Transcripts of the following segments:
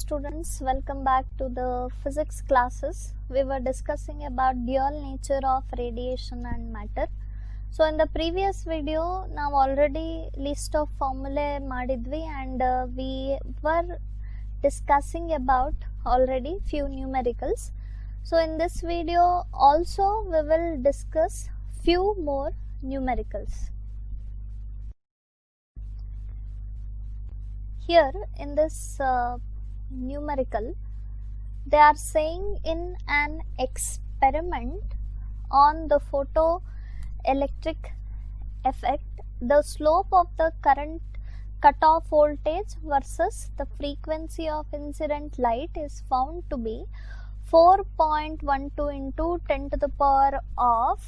students, welcome back to the physics classes. We were discussing about dual nature of radiation and matter. So in the previous video now already list of formulae madidvi and we were discussing about already few numericals. So in this video also we will discuss few more numericals. Here in this numerical, they are saying in an experiment on the photoelectric effect, the slope of the current cutoff voltage versus the frequency of incident light is found to be 4.12 into 10 to the power of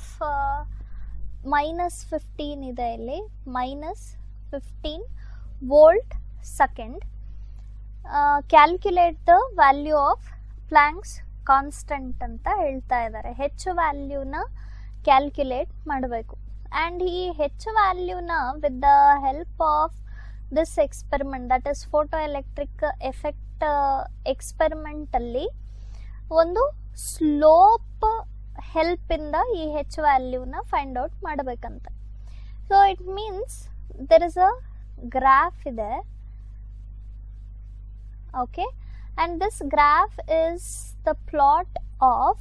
minus 15 ಇದೆ ಇಲ್ಲಿ minus 15 volt second. Calculate the value of Planck's constant ಅಂತ ಹೇಳ್ತಾ ಇದ್ದಾರೆ. H ವ್ಯಾಲ್ಯೂನ calculate ಮಾಡಬೇಕು and ಈ H ವ್ಯಾಲ್ಯೂನ with the help of this experiment, that is photoelectric effect experiment ಅಲ್ಲಿ ಒಂದು slope help ಇಂದ ಈ H ವ್ಯಾಲ್ಯೂನ ಫೈಂಡ್ ಔಟ್ ಮಾಡಬೇಕಂತ. So it means there is a graph ಇದೆ. Okay, and this graph is the plot of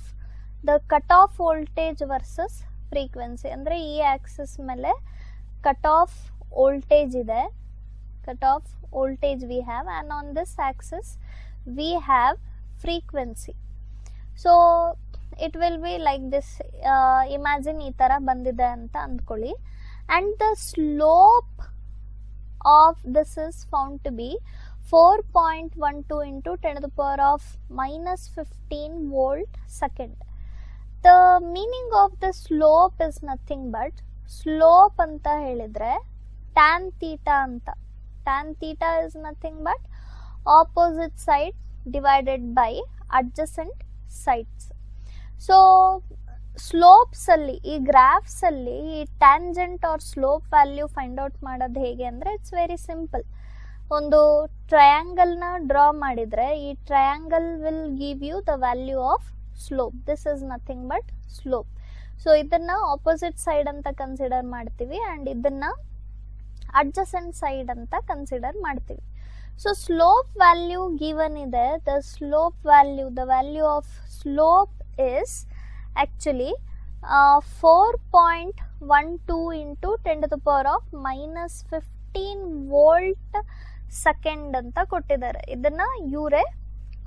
the cutoff voltage versus frequency. ಅಂದ್ರೆ ಈ Axis ಮೇಲೆ cutoff voltage ಇದೆ, cutoff voltage we have, and on this axis we have frequency. So it will be like this. Imagine ಈ ತರ ಬಂದಿದೆ ಅಂತ ಅಂದ್ಕೊಳ್ಳಿ, and the slope of this is found to be 4.12 into 10 to the power of minus 15 volt second. The meaning of the slope is nothing but slope anta helidre tan theta anta. Tan theta is nothing but opposite side divided by adjacent sides. So slopes alli ee graphs alli ee tangent or slope value find out ಮಾಡೋದು ಹೇಗೆ ಅಂದ್ರೆ it's very simple. ಒಂದು triangle ನ draw ಮಾಡಿದ್ರೆ ಈ triangle will give you the value of slope. This is nothing but slope. So ಇದನ್ನ opposite side ಅಂತ consider ಮಾಡ್ತೀವಿ ಅಂಡ್ ಇದನ್ನ ಅಡ್ಜಸೆಂಟ್ ಸೈಡ್ ಅಂತ ಕನ್ಸಿಡರ್ ಮಾಡ್ತೀವಿ. ಸೊ ಸ್ಲೋಪ್ ವ್ಯಾಲ್ಯೂ ಗಿವನ್ ಇದೆ. The slope value, the value of slope is actually 4.12 into 10 to the power of minus 15 volt second ಅಂತ ಕೊಟ್ಟಿದ್ದಾರೆ. ಇದನ್ನ ಇವರೇ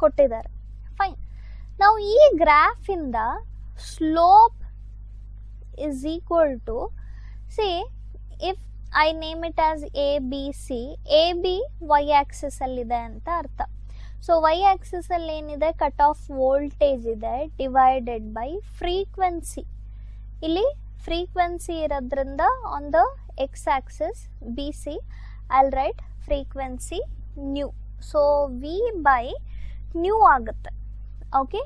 ಕೊಟ್ಟಿದ್ದಾರೆ. ಫೈನ್. ನಾವು ಈ ಗ್ರಾಫ್ ಇಂದ slope is equal to, C if I name it as A B C, A B Y axis ಅಲ್ಲಿ ಇದೆ ಅಂತ ಅರ್ಥ. ಸೊ ವೈ ಆಕ್ಸಿಸ್ ಅಲ್ಲಿ ಏನಿದೆ, ಕಟ್ ಆಫ್ ವೋಲ್ಟೇಜ್ ಇದೆ ಡಿವೈಡೆಡ್ ಬೈ ಫ್ರೀಕ್ವೆನ್ಸಿ. ಇಲ್ಲಿ ಫ್ರೀಕ್ವೆನ್ಸಿ ಇರೋದ್ರಿಂದ on the X axis B C I'll write frequency nu. So v by nu ಆಗುತ್ತೆ. ಓಕೆ,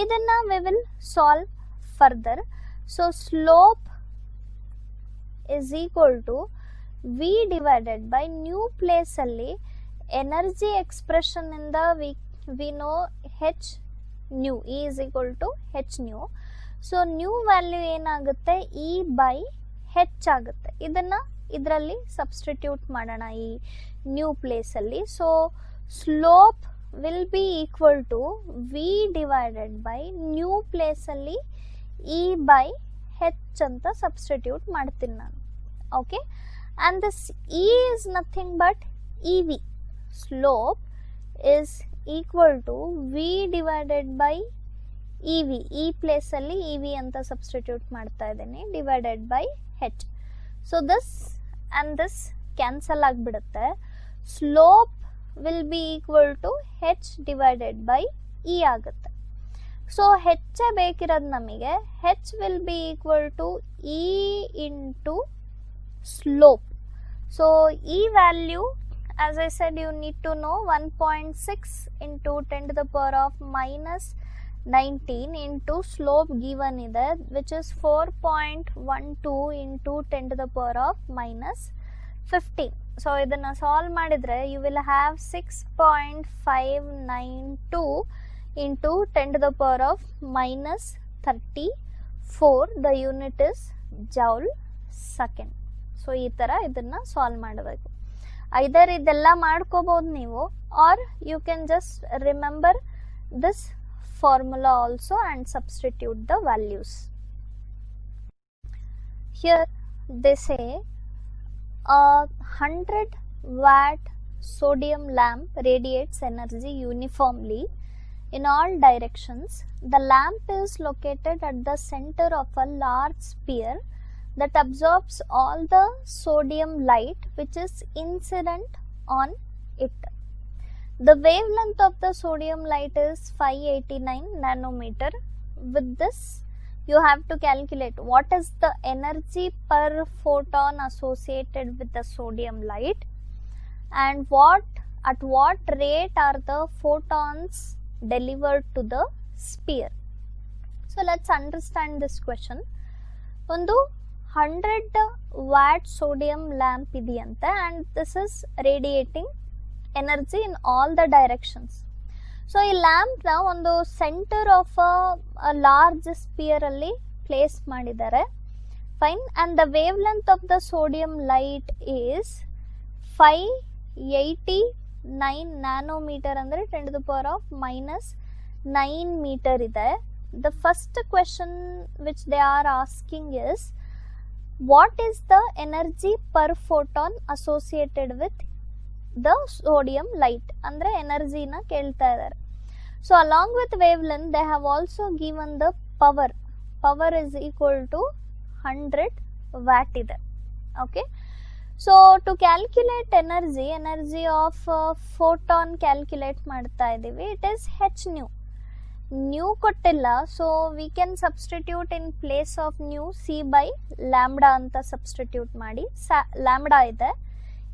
ಇದನ್ನ we will solve further. So slope is equal to v divided by nu place ಅಲ್ಲಿ energy expression ಇಂದ we know h nu, E is equal to h nu. So nu value ಏನಾಗುತ್ತೆ, E by h ಆಗುತ್ತೆ. ಇದನ್ನ ಇದರಲ್ಲಿ substitute ಮಾಡೋಣ ಈ nu place ಅಲ್ಲಿ. So slope will be equal to V divided by nu place ಅಲ್ಲಿ E by H ಅಂತ substitute ಮಾಡ್ತೀನಿ ನಾನು. Okay, and this E is nothing but E V. Slope is equal to V divided by E V. ಈ place ಅಲ್ಲಿ E V ಅಂತ substitute ಮಾಡ್ತಾ ಇದ್ದೀನಿ, divided by H. So this and this cancel ಆಗಿಬಿಡುತ್ತೆ. Slope will be equal to H divided by E ಆಗುತ್ತೆ. So h ಬೇಕಿರೋದು ನಮಗೆ. H will be equal to E into slope. So ಈ value, as I said, you need to know 1.6 into 10 to the power of minus 19 into slope given ಇದೆ, which is 4.12 into 10 to the power of minus 15. So ಇದನ್ನು solve ಮಾಡಿದರೆ you will have 6.592 into 10 to the power of minus 34. The unit is joule second. So ಈ ಥರ ಇದನ್ನು solve ಮಾಡಬೇಕು. Either ಇದೆಲ್ಲ ಮಾಡ್ಕೋಬೋದು ನೀವು, or you can just remember this formula also and substitute the values. Here they say a 100 watt sodium lamp radiates energy uniformly in all directions. The lamp is located at the center of a large sphere that absorbs all the sodium light which is incident on it. The wavelength of the sodium light is 589 nanometer. With this, you have to calculate what is the energy per photon associated with the sodium light and at what rate are the photons delivered to the sphere. So let's understand this question. ಒಂದು 100 watt sodium lamp ಇದೆಯಂತೆ and this is radiating energy in all the directions. So ಈ ಲ್ಯಾಂಪ್ನ ಒಂದು center of a large sphere ಅಲ್ಲಿ place ಮಾಡಿದ್ದಾರೆ. Fine. And the wave length of the sodium light is 589 nanometer ಅಂದರೆ 10 to the power of minus 9 meter ಇದೆ. The first question which they are asking is what is the energy per photon associated with the sodium light ಅಂದರೆ ಎನರ್ಜಿನ ಕೇಳ್ತಾ ಇದ್ದಾರೆ. So along with wave length they have also given the power is equal to 100 watt ಇದೆ. Okay. So to calculate energy of photon calculate ಮಾಡ್ತಾ ಇದ್ದೀವಿ. It is h nu ಕೊಟ್ಟಿಲ್ಲ. So we can substitute in place of nu c by lambda ಅಂತ substitute ಮಾಡಿ. Lambda ಇದೆ.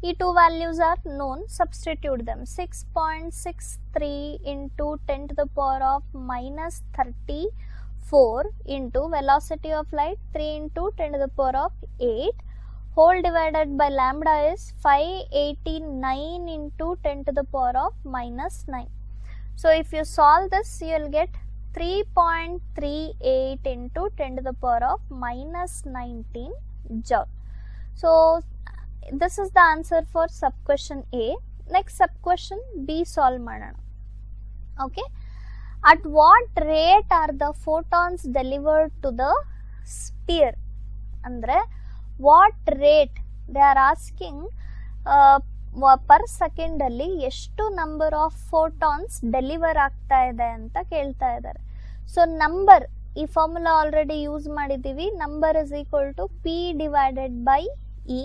ಈ two values are known. Substitute them. 6.63 into 10 to the power of minus 34 into velocity of light 3 into 10 to the power of 8 whole divided by lambda is 589 into 10 to the power of minus 9. So if you solve this, you will get 3.38 into 10 to the power of minus 19 joule. So this is the answer for sub question A. Next sub question B solve ಮಾಡೋಣ. Okay. At what rate are the photons delivered to the sphere? ಅಂದ್ರೆ what rate they are asking per second ಅಲ್ಲಿ ಎಷ್ಟು number of photons deliver ಆಗ್ತಾ ಇದೆ ಅಂತ ಕೇಳ್ತಾ ಇದ್ದಾರೆ. So number, ಈ ಫಾರ್ಮುಲಾ ಆಲ್ರೆಡಿ ಯೂಸ್ ಮಾಡಿದ್ದೀವಿ. Number is equal to P divided by E.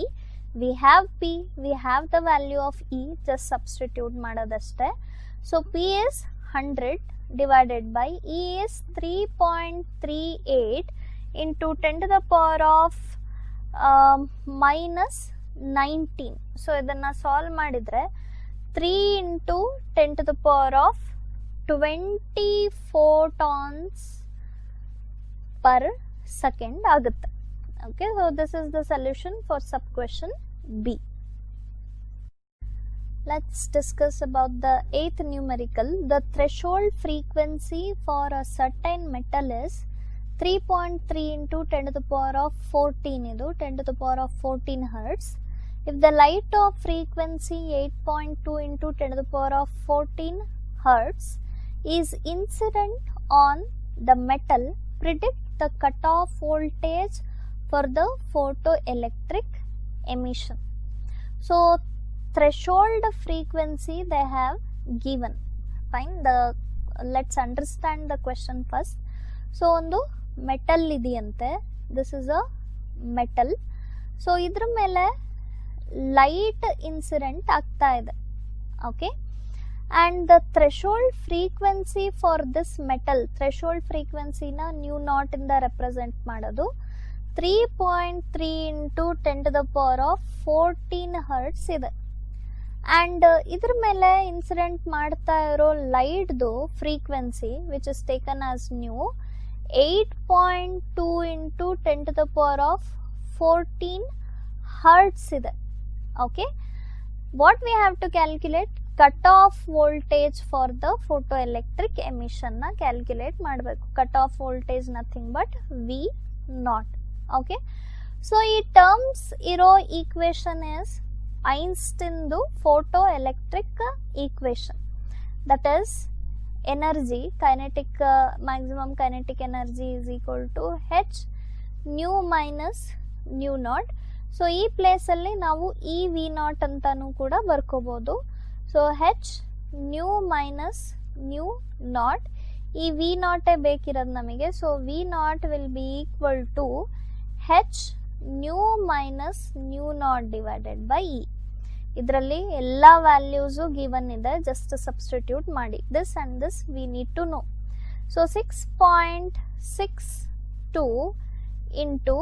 We have P, we have the value of E, just substitute ಮಾಡೋದಷ್ಟೇ. So P is 100 divided by E is 3.38 into 10 to the power of minus 19. So ಇದನ್ನು solve ಮಾಡಿದರೆ 3 into 10 to the power of 20 photons per second ಆಗುತ್ತೆ. Okay, so this is the solution for sub question B. Let's discuss about the 8th numerical. The threshold frequency for a certain metal is 3.3 into 10 to the power of 14 ಇದು 10 to the power of 14 hertz. If the light of frequency 8.2 into 10 to the power of 14 hertz is incident on the metal, predict the cutoff voltage for the photoelectric emission. So threshold frequency they have given. Fine. Let's understand the question first. So ಒಂದು metal ಇದೆಯಂತೆ. This is a metal. So ಇದ್ರ ಮೇಲೆ light incident ಆಗ್ತಾ ಇದೆ. Okay. And the threshold frequency for this metal, threshold ಫ್ರೀಕ್ವೆನ್ಸಿನ nu naught ಇಂದ represent ಮಾಡೋದು 3.3 into 10 to the power of 14 hertz ಇದೆ. ಆ್ಯಂಡ್ ಇದ್ರ ಮೇಲೆ ಇನ್ಸಿಡೆಂಟ್ ಮಾಡ್ತಾ ಇರೋ ಲೈಟ್ದು frequency which is taken as nu 8.2 into 10 to the power of 14 hertz ಇದೆ. Okay, what we have to calculate? Cutoff voltage for the photoelectric emission na calculate ಮಾಡಬೇಕು. Cutoff voltage nothing but V naught. Okay, so ಈ terms ಇರೋ equation is Einstein's photoelectric equation, that is energy, kinetic maximum kinetic energy is equal to H nu minus nu naught. So ಈ place ಅಲ್ಲಿ ನಾವು ಈ V naught ಅಂತಾನು ಕೂಡ ಬರ್ಕೋಬಹುದು. So h nu minus nu naught, ಈ V ನಾಟೇ ಬೇಕಿರೋದು ನಮಗೆ. So V naught will be equal to H nu minus nu naught divided by e. ಇದರಲ್ಲಿ ಎಲ್ಲ ವ್ಯಾಲ್ಯೂಸು ಗಿವನ್ ಇದೆ, ಜಸ್ಟ್ ಸಬ್ಸ್ಟಿಟ್ಯೂಟ್ ಮಾಡಿ. This and this we need to know. So 6.62 into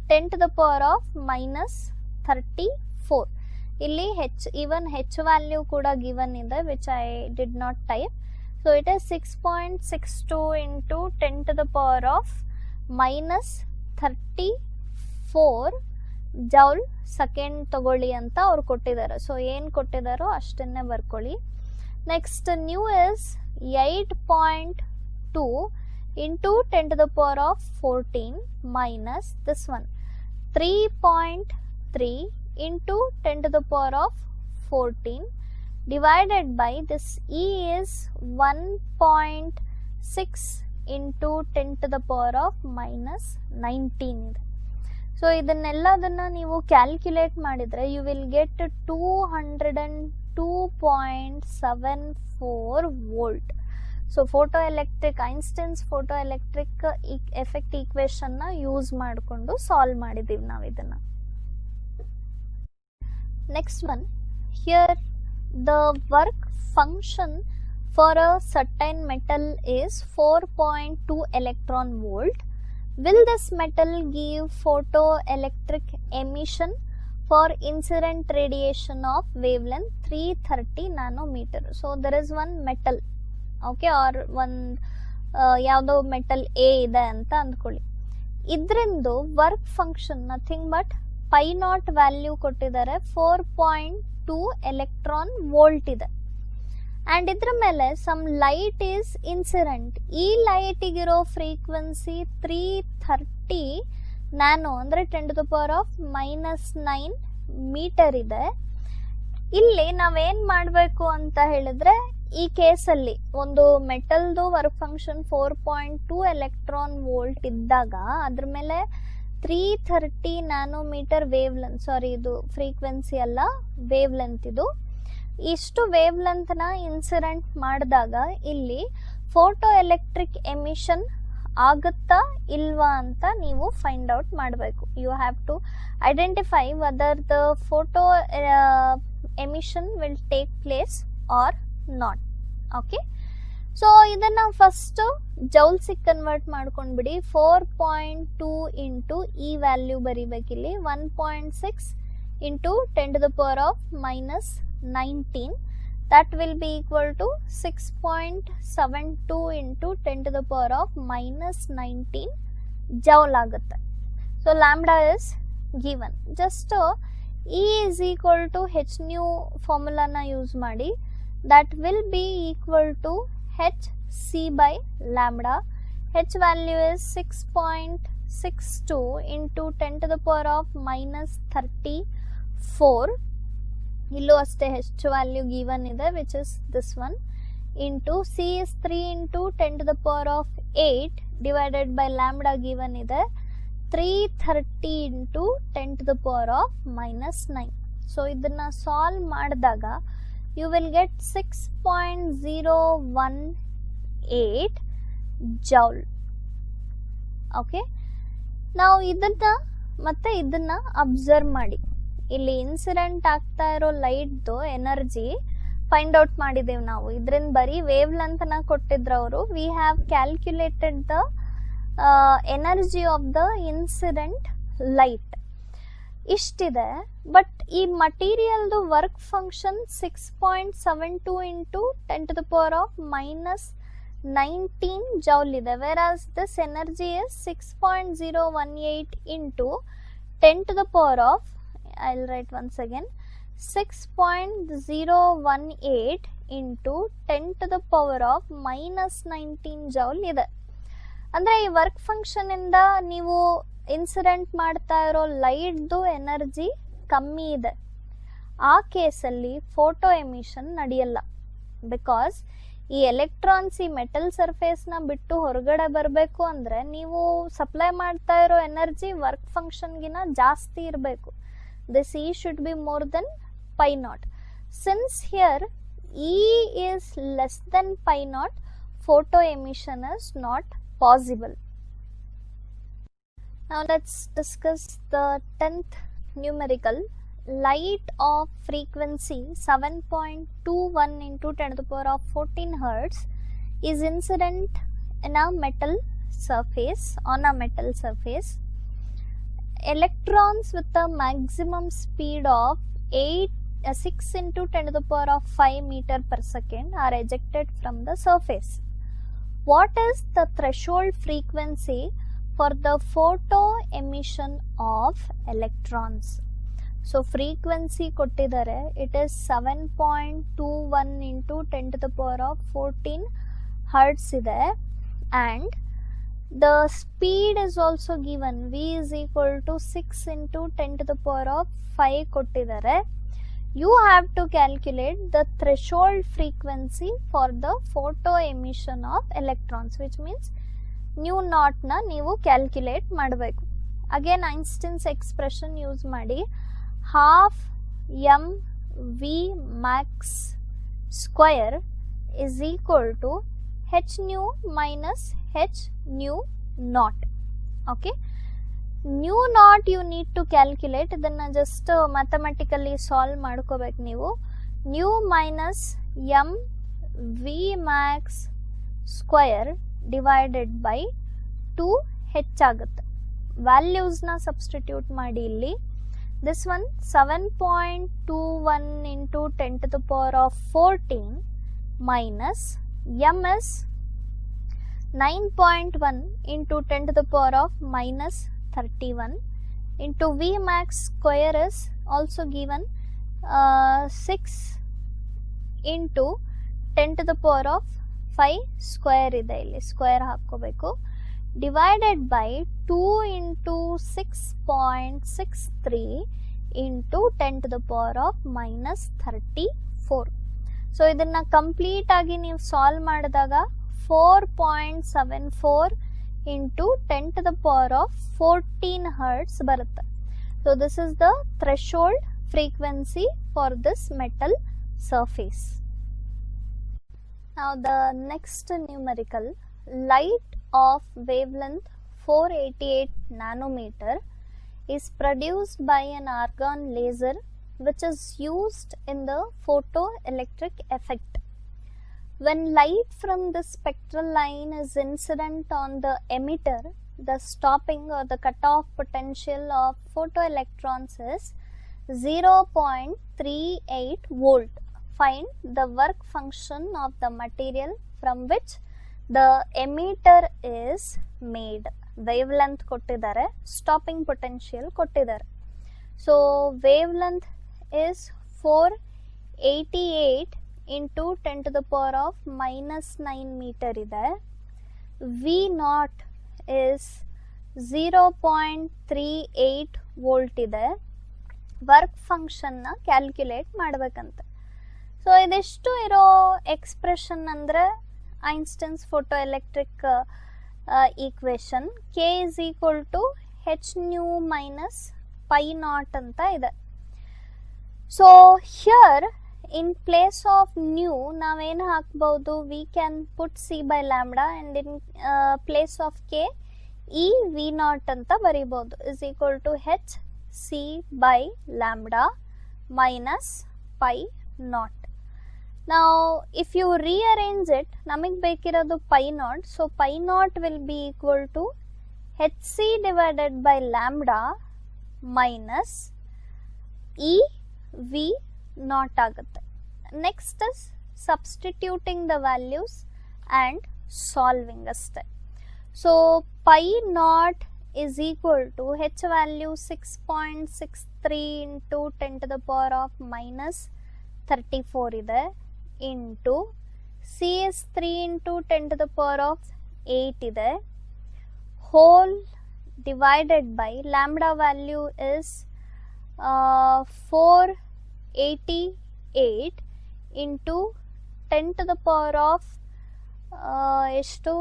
10 to the power of minus 34. ಇಲ್ಲಿ h, even ಹೆಚ್ value ಕೂಡ given ಇದೆ, which I did not type. So it is 6.62 into 10 to the power of minus 34 joule second ತಗೊಳ್ಳಿ ಅಂತ ಅವ್ರು ಕೊಟ್ಟಿದ್ದಾರೆ. So ಏನು ಕೊಟ್ಟಿದ್ದಾರೋ ಅಷ್ಟನ್ನೇ ಬರ್ಕೊಳ್ಳಿ. Next new is 8.2 into 10 to the power of 14 minus this one 3.3 into 10 to the power of 14 divided by this E is 1.6 into 10 to the power of minus 19 ಇದೆ. So ಇದನ್ನೆಲ್ಲದನ್ನ ನೀವು calculate ಮಾಡಿದ್ರೆ you will get 202.74 volt. So photoelectric, Einstein's photoelectric effect equation ನ use ಮಾಡಿಕೊಂಡು solve ಮಾಡಿದೀವಿ ನಾವು ಇದನ್ನ. Next one, here the work function for a certain metal is 4.2 electron volt. Will this metal give photoelectric emission for incident radiation of wavelength 330 nanometer? So there is one metal, okay, or ಒಂದು ಯಾವುದೋ metal ಎ ಇದೆ ಅಂತ ಅಂದ್ಕೊಳ್ಳಿ. ಇದರಿಂದು work function nothing but phi naught value ಕೊಟ್ಟಿದ್ದಾರೆ, 4.2 electron volt ಇದೆ. And ಇದ್ರ ಮೇಲೆ ಸಮ್ ಲೈಟ್ ಈಸ್ ಇನ್ಸಿಡೆಂಟ್. ಈ ಲೈಟಿಗಿರೋ ಫ್ರೀಕ್ವೆನ್ಸಿ 330 ನ್ಯಾನೋ ಅಂದರೆ 10 to the power of minus 9 meter ಇದೆ. ಇಲ್ಲಿ ನಾವೇನು ಮಾಡಬೇಕು ಅಂತ ಹೇಳಿದ್ರೆ, ಈ ಕೇಸಲ್ಲಿ ಒಂದು ಮೆಟಲ್ದು ವರ್ಕ್ ಫಂಕ್ಷನ್ 4.2 ಎಲೆಕ್ಟ್ರಾನ್ ವೋಲ್ಟ್ ಇದ್ದಾಗ ಅದ್ರ ಮೇಲೆ 330 ನ್ಯಾನೋಮೀಟರ್ ವೇವ್ ಲೆಂತ್, ಸಾರಿ ಇದು ಫ್ರೀಕ್ವೆನ್ಸಿ ಅಲ್ಲ, ವೇವ್ ಲೆಂತ್ ಇದು. ಇಷ್ಟು ವೇವ್ ಲೆಂತ್ನ ಇನ್ಸಿಡೆಂಟ್ ಮಾಡಿದಾಗ ಇಲ್ಲಿ ಫೋಟೋ ಎಲೆಕ್ಟ್ರಿಕ್ ಎಮಿಷನ್ ಆಗುತ್ತಾ ಇಲ್ವಾ ಅಂತ ನೀವು ಫೈಂಡ್ ಔಟ್ ಮಾಡಬೇಕು. You have to identify whether the photoemission will take place or not. Okay, so ಇದನ್ನ ಫಸ್ಟ್ ಜೌಲ್ಸಿಗೆ ಕನ್ವರ್ಟ್ ಮಾಡ್ಕೊಂಡ್ಬಿಡಿ. 4.2 ಇಂಟು ಈ ವ್ಯಾಲ್ಯೂ ಬರಿಬೇಕಿಲ್ಲಿ, 1.6 into 10 to the power of minus 19. that will be equal to 6.72 into 10 to the power of minus 19 joule ಆಗುತ್ತೆ. So lambda is given. just E is equal to h nu ಫಾರ್ಮುಲಾನ use ಮಾಡಿ. that will be equal to h c by lambda. h value is 6.62 into 10 to the power of minus 34. ಇಲ್ಲೂ ಅಷ್ಟೇ h value given ಇದೆ, which is this one, into c is 3 into 10 to the power of 8 divided by lambda given ಇದೆ 330 into 10 to the power of minus 9. So ಇದನ್ನ solve ಮಾಡಿದಾಗ you will get 6.018 joule. Okay, ನಾವು ಇದನ್ನ ಮತ್ತೆ ಇದನ್ನ observe ಮಾಡಿ. ಇಲ್ಲಿ ಇನ್ಸಿಡೆಂಟ್ ಆಗ್ತಾ ಇರೋ ಲೈಟ್ದು ಎನರ್ಜಿ ಫೈಂಡ್ ಔಟ್ ಮಾಡಿದ್ದೇವೆ ನಾವು. ಇದರಿಂದ ಬರೀ ವೇವ್ ಲೆಂತ್ನ ಕೊಟ್ಟಿದ್ರು ಅವರು. We have calculated the energy of the incident light ಇಷ್ಟಿದೆ. ಬಟ್ ಈ ಮಟೀರಿಯಲ್ದು work function 6.72 into 10 to the power of minus 19 joule ಇದೆ. whereas this energy is 6.018 into 10 to the power of, I'll write once again, 6.018 into 10 to the power of minus 19 joule ಇದೆ. ಅಂದರೆ ಈ work function ಇಂದ ನೀವು incident ಮಾಡ್ತಾ ಇರೋ ಲೈಟ್ದು energy ಕಮ್ಮಿ ಇದೆ. ಆ ಕೇಸಲ್ಲಿ ಫೋಟೋ ಎಮಿಷನ್ ನಡೆಯಲ್ಲ. ಬಿಕಾಸ್ ಈ ಎಲೆಕ್ಟ್ರಾನ್ಸ್ ಈ ಮೆಟಲ್ ಸರ್ಫೇಸ್ನ ಬಿಟ್ಟು ಹೊರಗಡೆ ಬರಬೇಕು ಅಂದರೆ ನೀವು ಸಪ್ಲೈ ಮಾಡ್ತಾ ಇರೋ ಎನರ್ಜಿ ವರ್ಕ್ ಫಂಕ್ಷನ್ಗಿನ ಜಾಸ್ತಿ ಇರಬೇಕು. This E should be more than pi naught. Since here E is less than pi naught, photo emission is not possible. Now let's discuss the 10th numerical. Light of frequency 7.21 into 10 to the power of 14 hertz is incident in a metal surface, on a metal surface. Electrons with a maximum speed of 6 into 10 to the power of 5 meter per second are ejected from the surface. What is the threshold frequency for the photo emission of electrons? So frequency kottidare, it is 7.21 into 10 to the power of 14 hertz ide, and the speed is also given. V is equal to 6 into 10 to the power of 5 kottidare. You have to calculate the threshold frequency for the photo emission of electrons, which means nu naught na ನೀವು calculate ಮಾಡಬೇಕು. Again Einstein's expression use ಮಾಡಿ half mv max square is equal to h nu minus h nu naught. Okay, nu naught you need to calculate. ಇದನ್ನ just mathematically solve ಮಾಡ್ಕೋಬೇಕು ನೀವು. nu minus m v max square divided by 2h ಆಗುತ್ತೆ. values ನ substitute ಮಾಡಿ ಇಲ್ಲಿ. This one 7.21 into 10 to the power of 14 minus m is 9.1 into 10 to the power of minus 31 into V max square is also given 6 into 10 to the power of 5 square ಇದೆ, ಇಲ್ಲಿ square ಹಾಕೋಬೇಕು, divided by 2 into 6.63 into 10 to the power of minus 34. So ಇದನ್ನ complete ಆಗಿ ನೀವು solve ಮಾಡಿದಾಗ 4.74 into 10 to the power of 14 hertz ಬರುತ್ತೆ. So this is the threshold frequency for this metal surface. Now the next numerical, light of wavelength 488 nanometer is produced by an argon laser which is used in the photoelectric effect. When light from the spectral line is incident on the emitter, the stopping or the cutoff potential of photoelectrons is 0.38 volt. Find the work function of the material from which the emitter is made. Wavelength kottidare, stopping potential kottidare. So wavelength is 488 into 10 to the power of minus 9 meter ide. V naught is 0.38 volt ide. Work ಫಂಕ್ಷನ್ನ calculate ಮಾಡಬೇಕಂತೆ. So ಇದಿಷ್ಟು ಇರೋ expression ಅಂದರೆ Einstein's photoelectric equation K is equal to H nu minus phi naught ಅಂತ ಇದೆ. So here in place of nu ನಾವೇನು ಹಾಕ್ಬೋದು, we can put C by lambda and in place of K E V naught ಅಂತ ಬರಿಬೋದು. Is equal to H C by lambda minus pi naught. Now if you rearrange it, namig bekiradu pi naught, so pi naught will be equal to hc divided by lambda minus e v naught agutte. Next is substituting the values and solving aste. So pi naught is equal to h value 6.63 3 into 10 to the power of minus 34 ಇದೆ into CS3 into 10 to the power of 8 ಇದೆ whole divided by lambda value is 488 into 10 to the power of ಎಷ್ಟು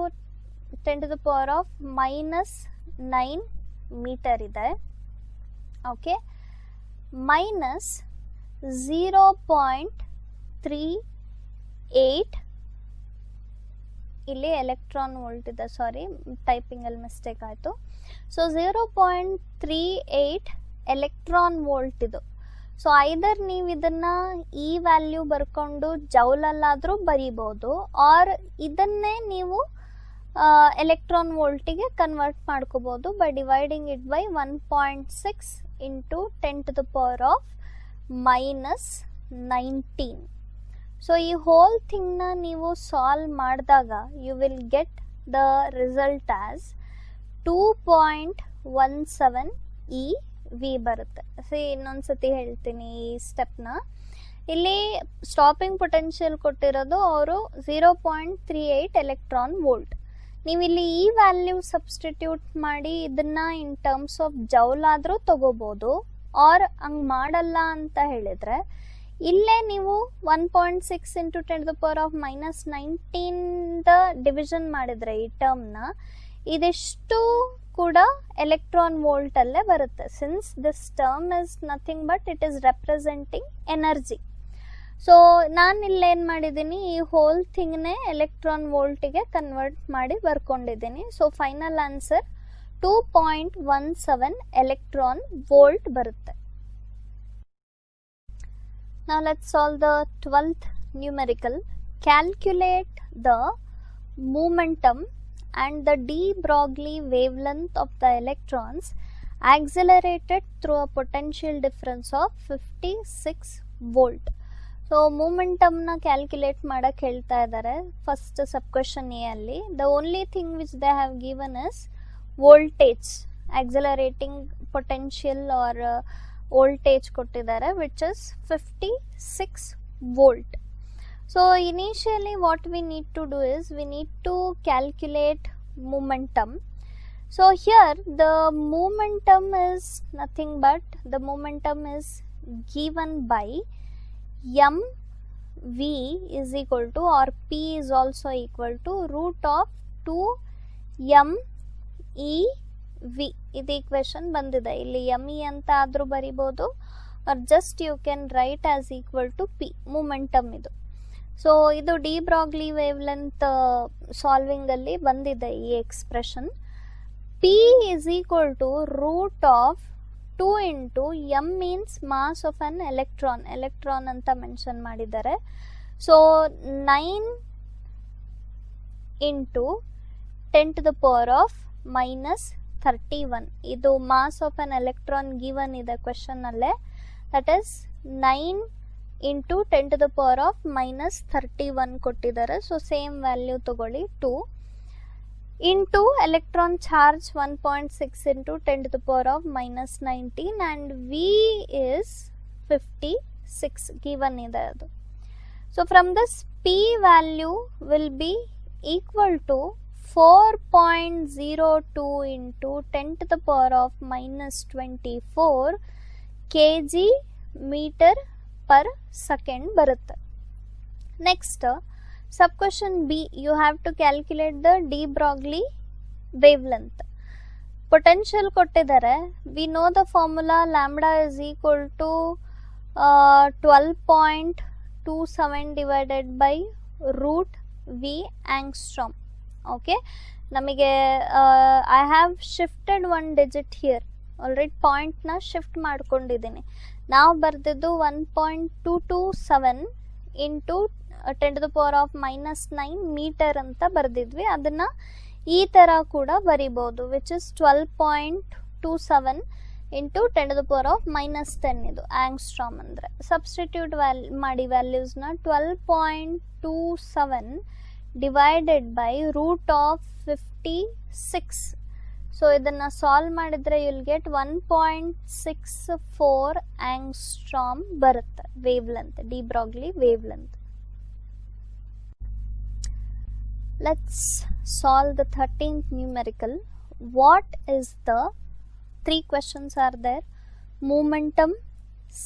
10 to the power of minus 9 meter ಇದೆ okay minus 0.38 ಇಲ್ಲಿ electron volt ಇದೆ ಸಾರಿ ಟೈಪಿಂಗಲ್ಲಿ mistake ಆಯಿತು so 0.38 electron volt ಇದು so either ನೀವು ಇದನ್ನ ಈ ವ್ಯಾಲ್ಯೂ ಬರ್ಕೊಂಡು ಜೌಲಲ್ಲಾದರೂ ಬರೀಬೋದು ಆರ್ ಇದನ್ನೇ ನೀವು ಎಲೆಕ್ಟ್ರಾನ್ ವೋಲ್ಟಿಗೆ ಕನ್ವರ್ಟ್ ಮಾಡ್ಕೋಬೋದು by dividing it by 1.6 into 10 to the power of minus 19 so ಈ ಹೋಲ್ ಥಿಂಗ್ನ ನೀವು ಸಾಲ್ವ್ ಮಾಡಿದಾಗ you will get the result as 2.17 E V ಬರುತ್ತೆ ಸಿ ಇನ್ನೊಂದ್ಸತಿ ಹೇಳ್ತೀನಿ ಈ ಸ್ಟೆಪ್ನ ಇಲ್ಲಿ ಸ್ಟಾಪಿಂಗ್ ಪೊಟೆನ್ಷಿಯಲ್ ಕೊಟ್ಟಿರೋದು ಅವರು 0.38 ಎಲೆಕ್ಟ್ರಾನ್ ವೋಲ್ಟ್ ನೀವು ಇಲ್ಲಿ ಈ ವ್ಯಾಲ್ಯೂ ಸಬ್ಸ್ಟಿಟ್ಯೂಟ್ ಮಾಡಿ ಇದನ್ನ ಇನ್ ಟರ್ಮ್ಸ್ ಆಫ್ ಜೌಲ್ ಆದರೂ ತಗೋಬಹುದು ಆರ್ ಹಂಗೆ ಮಾಡಲ್ಲ ಅಂತ ಹೇಳಿದ್ರೆ ಇಲ್ಲೇ ನೀವು 1.6 into 10 to the power of minus 19 division ಮಾಡಿದ್ರೆ ಈ ಟರ್ಮ್ನ ಇದೆಷ್ಟು ಕೂಡ ಎಲೆಕ್ಟ್ರಾನ್ ವೋಲ್ಟ್ ಅಲ್ಲೇ ಬರುತ್ತೆ since this term is nothing but it is representing energy so ನಾನು ಇಲ್ಲೇನು ಮಾಡಿದ್ದೀನಿ ಈ ಹೋಲ್ ಥಿಂಗ್ನೇ ಎಲೆಕ್ಟ್ರಾನ್ ವೋಲ್ಟಿಗೆ ಕನ್ವರ್ಟ್ ಮಾಡಿ ಬರ್ಕೊಂಡಿದ್ದೀನಿ so final answer 2.17 electron volt ಬರುತ್ತೆ Now let's solve the 12th numerical. Calculate the momentum and the de Broglie wavelength of the electrons accelerated through a potential difference of 56 volt. So momentum na calculate madak ಹೇಳ್ತಾ ಇದ್ದಾರೆ first sub question A ಅಲ್ಲಿ the only thing which they have given is voltage accelerating potential or voltage ಕೊಟ್ಟಿದ್ದಾರೆ which is 56 volt. So initially what we need to do is we need to calculate momentum. So here the momentum is nothing but the momentum is given by mv is equal to or p is also equal to root of 2 m e V ಇದು equation ಬಂದಿದೆ ಇಲ್ಲಿ M E ಅಂತ ಆದರೂ ಬರಿಬೋದು or just you can write as equal to P momentum ಇದು so ಇದು de Broglie wavelength ಸಾಲ್ವಿಂಗಲ್ಲಿ ಬಂದಿದೆ ಈ expression P is equal to root of 2 into M means mass of an electron ಅಂತ ಮೆನ್ಷನ್ ಮಾಡಿದ್ದಾರೆ so 9 into 10 to the power of minus 31 ಇದು mass of an electron given ಇದೆ question ಅಲ್ಲೇ that is 9 into 10 to the power of minus 31 ಕೊಟ್ಟಿದ್ದಾರೆ so same value ತಗೊಳ್ಳಿ 2 into electron charge 1.6 into 10 to the power of minus 19 and V is 56 given ಇದೆ ಅದು so from this P value will be equal to 4.02 into 10 to the power of minus 24 kg meter per second ಬರುತ್ತೆ next sub question B you have to calculate the de Broglie wavelength potential ಕೊಟ್ಟಿದ್ದಾರೆ we know the formula lambda is equal to 12.27 divided by root V angstrom okay ನಮಗೆ I have shifted 1 digit here already ಪಾಯಿಂಟ್ನ shift ಮಾಡ್ಕೊಂಡಿದ್ದೀನಿ ನಾವು ಬರೆದಿದ್ದು 1.227 into 10 to the power of minus 9 meter ಅಂತ ಬರೆದಿದ್ವಿ ಅದನ್ನು ಈ ಥರ ಕೂಡ ಬರಿಬೋದು which is 12.27 into 10 to the power of minus 10 ಇದು ಆಂಗ್ಸ್ಟ್ರಾಮ್ ಅಂದರೆ ಸಬ್ಸ್ಟಿಟ್ಯೂಟ್ ಮಾಡಿ ವ್ಯಾಲ್ಯೂಸ್ನ 12.27 divided by root of 56 so ಇದನ್ನು ಸಾಲ್ವ್ ಮಾಡಿದರೆ ಯುಲ್ ಗೆಟ್ 1.64 ಆಂಗ್ಸ್ಟ್ರಾಮ್ ಬರುತ್ತೆ wave length, D Broglie wave length. Let's solve the 13th numerical. What is the 3 questions are there? Momentum,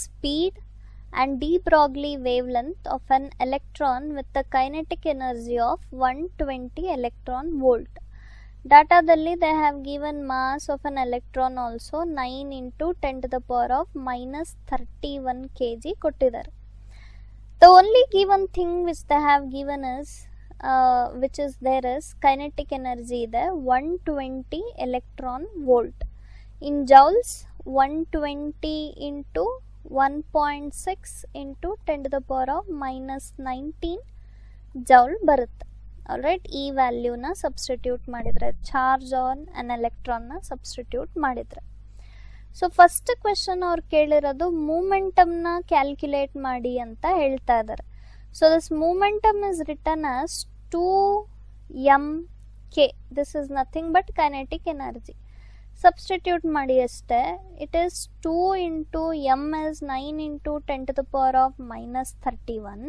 speed and de Broglie wavelength of an electron with the kinetic energy of 120 electron volt. Datadalli they have given mass of an electron also 9 into 10 to the power of minus 31 kg kottidare. The only given thing which they have given is which is there is kinetic energy there 120 electron volt. In joules 120 into 1.6 into 10 to the power of minus 19 joule ಬರುತ್ತೆ. All right, ಈ ವ್ಯಾಲ್ಯೂನ substitute ಮಾಡಿದರೆ, charge on an ಎಲೆಕ್ಟ್ರಾನ್ನ substitute ಮಾಡಿದರೆ. So first question ಅವ್ರು ಕೇಳಿರೋದು ಮೂಮೆಂಟಮ್ನ calculate ಮಾಡಿ ಅಂತ ಹೇಳ್ತಾ ಇದ್ದಾರೆ. So this momentum is return as 2mk. This is nothing but kinetic energy. Substitute ಮಾಡಿ ಅಷ್ಟೇ. It is 2 into m is 9 into 10 to the power of minus 31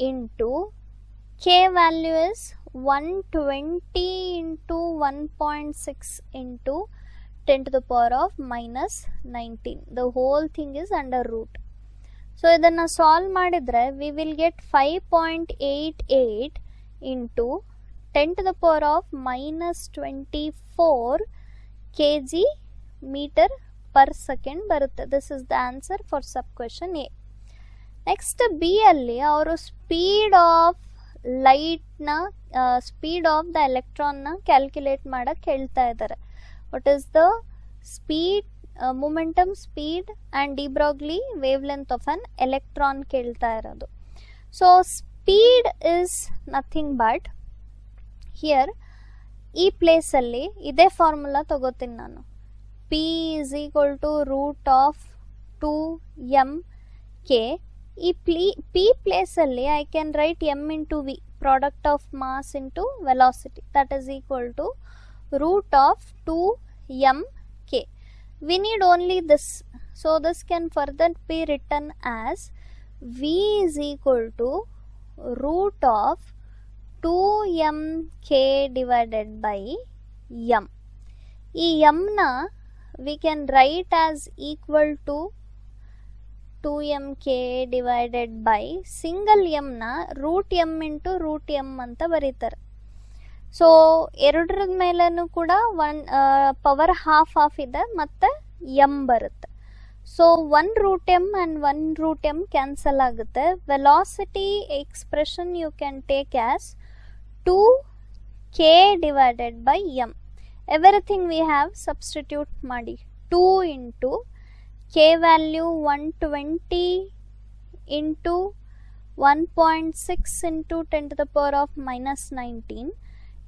into k value is 120 into 1.6 into 10 to the power of minus 19. The whole thing is under root. So ಇದನ್ನು solve ಮಾಡಿದರೆ we will get 5.88 into 10 to the power of minus 24 kg meter per second ಬರುತ್ತೆ. This is the answer for sub question A. Next B ಅಲ್ಲಿ ಅವರು speed of ಲೈಟ್ನ speed of the ಎಲೆಕ್ಟ್ರಾನ್ನ calculate ಮಾಡಕ್ಕೆ ಹೇಳ್ತಾ ಇದ್ದಾರೆ. What is the speed, momentum, speed and de Broglie wave length of an electron ಕೇಳ್ತಾ ಇರೋದು. So speed is nothing but here ಈ ಪ್ಲೇಸಲ್ಲಿ ಇದೇ ಫಾರ್ಮುಲಾ ತಗೋತೀನಿ ನಾನು. P is equal to root of 2mk. ಈ ಪಿ ಪ್ಲೇಸಲ್ಲಿ I can write m into V, product of mass into velocity, that is equal to root of 2mk. We need only this. So this can further be written as V is equal to root of 2mk divided by m. ಈ mನ we can write as equal to 2mk divided by single mನ root m into root m ಅಂತ ಬರೀತಾರೆ. So ಎರಡರ ಮೇಲೂ ಕೂಡ power half ಇದೆ ಮತ್ತು m ಬರುತ್ತೆ. So 1 root m and 1 root m cancel ಆಗುತ್ತೆ. Velocity expression you can take as 2k divided by m. Everything we have substitute ಮಾಡಿ. 2 into k value 120 into 1.6 into 10 to the power of minus 19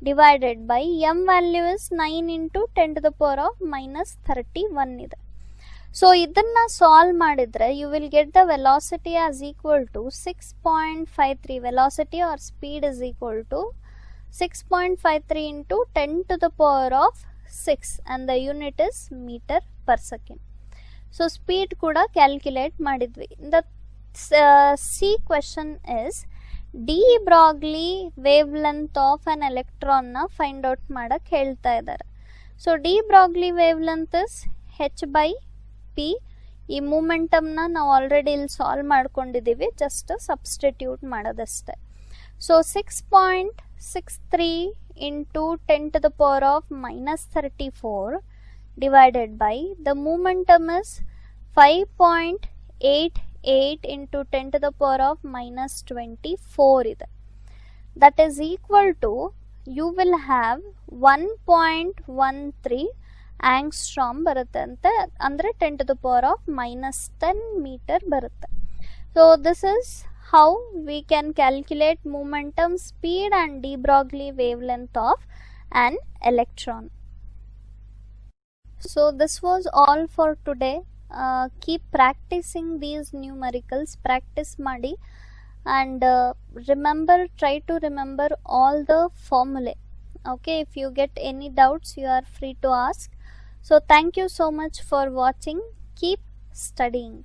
divided by m value is 9 into 10 to the power of minus 31 ಇದೆ. So ಇದನ್ನು solve ಮಾಡಿದರೆ you will get the velocity as equal to 6.53. Velocity or speed is equal to 6.53 into 10 to the power of 6 and the unit is meter per second. So speed ಕೂಡ calculate ಮಾಡಿದ್ವಿ. The C question is de Broglie wave length of an ಎಲೆಕ್ಟ್ರಾನ್ನ find out ಮಾಡಕ್ಕೆ ಹೇಳ್ತಾ ಇದ್ದಾರೆ. So de Broglie wavelength is h/p. ಈ ಮೂಮೆಂಟಮ್ನ ನಾವು already ಇಲ್ಲಿ ಸಾಲ್ವ್ ಮಾಡ್ಕೊಂಡಿದ್ದೀವಿ, ಜಸ್ಟ್ ಸಬ್ಸ್ಟಿಟ್ಯೂಟ್ ಮಾಡೋದಷ್ಟೇ. So 6.63 into 10 to the power of minus 34 divided by the momentum is 5.88 into 10 to the power of minus 24 ಇದೆ. That is equal to, you will have 1.13 angstrom ಬರುತ್ತೆ ಅಂತ, ಅಂದರೆ 10 to the power of minus 10 meter ಬರುತ್ತೆ. So this is how we can calculate momentum, speed and de Broglie wavelength of an electron. So this was all for today. Keep practicing these numericals, practice ಮಾಡಿ, and remember, try to remember all the formulae. Okay, if you get any doubts, you are free to ask. So thank you so much for watching. Keep studying.